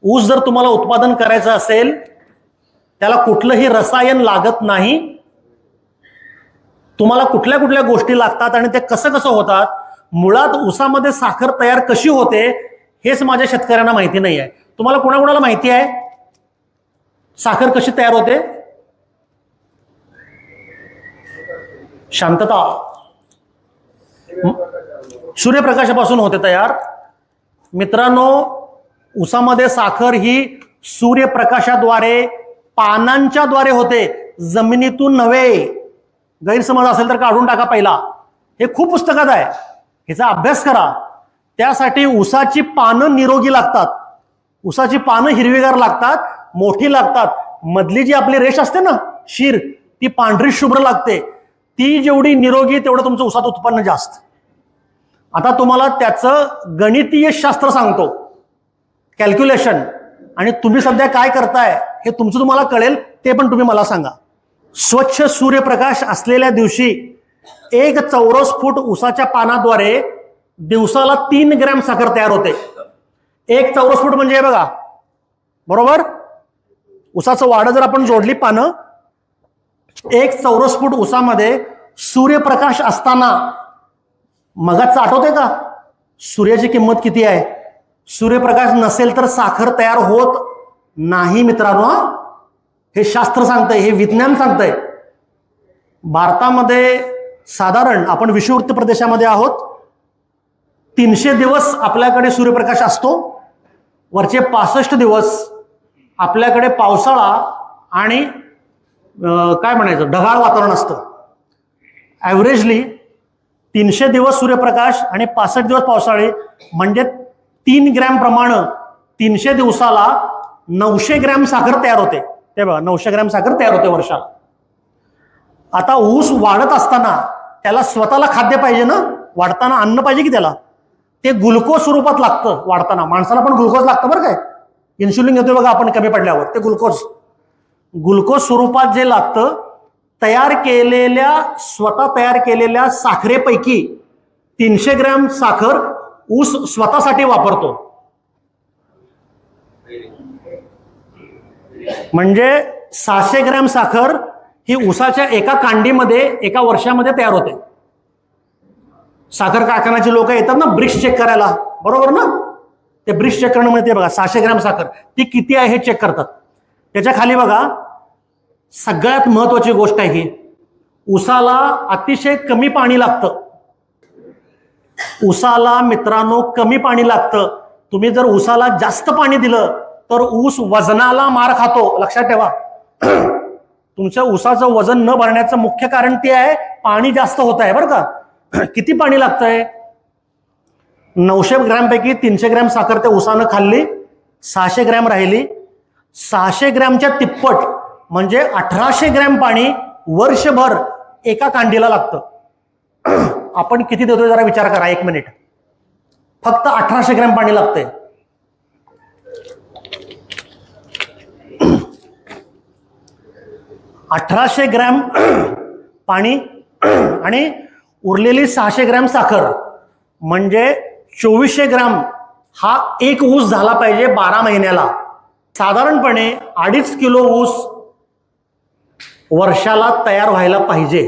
ऊस जर तुम्हाला उत्पादन करायचं असेल त्याला कुठलंही रसायन लागत नाही. तुम्हाला कुठल्या कुठल्या गोष्टी लागतात आणि ते कसं कसं होतात, मुळात ऊसामध्ये साखर तयार कशी होते हेच माझ्या शेतकऱ्यांना माहिती नाही आहे. तुम्हाला कोणाकोणाला माहिती आहे साखर कशी तयार होते? शांतता. सूर्यप्रकाशापासून होते तयार. मित्रांनो, ऊसामध्ये साखर ही सूर्यप्रकाशाद्वारे पानांच्या द्वारे होते, जमिनीतून नव्हे. गैरसमज असेल तर काढून टाका पहिला. हे खूप पुस्तकात आहे, ह्याचा अभ्यास करा. त्यासाठी ऊसाची पानं निरोगी लागतात, ऊसाची पानं हिरवीगार लागतात, मोठी लागतात. मधली जी आपली रेष असते ना शीर, ती पांढरी शुभ्र लागते. ती जेवढी निरोगी तेवढं तुमचं ऊसात उत्पन्न जास्त. आता तुम्हाला त्याचं गणितीय शास्त्र सांगतो, कॅल्क्युलेशन. आणि तुम्ही सध्या काय करताय हे तुमचं तुम्हाला कळेल, ते पण तुम्ही मला सांगा. स्वच्छ सूर्यप्रकाश असलेल्या दिवशी 1 चौरस फूट ऊसाच्या पानाद्वारे दिवसाला 3 ग्रॅम साखर तयार होते. 1 चौरस फूट म्हणजे हे बघा, बरोबर. ऊसाचं वाडं जर आपण जोडली पानं, 1 चौरस फूट ऊसामध्ये सूर्यप्रकाश असताना, मगाच आठवते का सूर्याची किंमत किती आहे? सूर्यप्रकाश नसेल तर साखर तयार होत नाही मित्रांनो. हे शास्त्र सांगतंय, हे विज्ञान सांगतंय. भारतामध्ये साधारण आपण विषुववृत्त प्रदेशामध्ये आहोत, 300 दिवस आपल्याकडे सूर्यप्रकाश असतो. वरचे 65 दिवस आपल्याकडे पावसाळा आणि काय म्हणायचं ढगाळ वातावरण असतं. ॲव्हरेजली 300 दिवस सूर्यप्रकाश आणि 65 दिवस पावसाळे, म्हणजे 3 ग्रॅम प्रमाणे 300 दिवसाला 900 ग्रॅम साखर तयार होते. ते बघा, 900 ग्रॅम साखर तयार होते वर्षाला. आता ऊस वाढत असताना त्याला स्वतःला खाद्य पाहिजे ना, वाढताना अन्न पाहिजे की त्याला. ते ग्लुकोज स्वरूपात लागतं वाढताना. माणसाला पण ग्लुकोज लागतं बरं काय. इन्शुलिन घेतोय बघा आपण कमी पडल्यावर, ते ग्लुकोज स्वरूपात जे लागतं, स्वतः तयार केलेल्या साखरेपैकी 300 ग्रॅम साखर ऊस स्वतःसाठी वापरतो. म्हणजे 600 ग्रॅम साखर ही ऊसाच्या एका कांडीमध्ये एका वर्षामध्ये तयार होते. साखर कारखान्याची लोक येतात ना ब्रिक्स चेक करायला, बरोबर ना. ते ब्रिक्स चेक करणं म्हणजे बघा 600 ग्रॅम साखर ती किती आहे हे चेक करतात. त्याच्या खाली बघा, सगळ्यात महत्वाची गोष्ट आहे ही, ऊसाला अतिशय कमी पाणी लागतं. ऊसाला मित्रांनो कमी पाणी लागतं. तुम्ही जर ऊसाला जास्त पाणी दिलं तर ऊस वजनाला मार खातो. लक्षात ठेवा, तुमच्या ऊसाचं वजन न भरण्याचं मुख्य कारण ते आहे, पाणी जास्त होत आहे बरं का. किती पाणी लागतंय? 900 ग्रॅम पैकी 300 ग्रॅम साखर त्या ऊसानं खाल्ली, 600 ग्रॅम राहिली. 600 ग्रॅमच्या तिप्पट म्हणजे 1800 ग्रॅम पाणी वर्षभर एका कांडीला लागतं. आपण किती देतोय जरा विचार करा, 1 मिनिट. फक्त 1800 ग्रॅम पाणी लागतंय. $1800 ग्रॅम पाणी आणि उरलेली 600 ग्रॅम साखर म्हणजे 2400 ग्रॅम हा एक ऊस झाला पाहिजे 12 महिन्याला. साधारणपणे 2.5 किलो ऊस वर्षाला तयार व्हायला पाहिजे.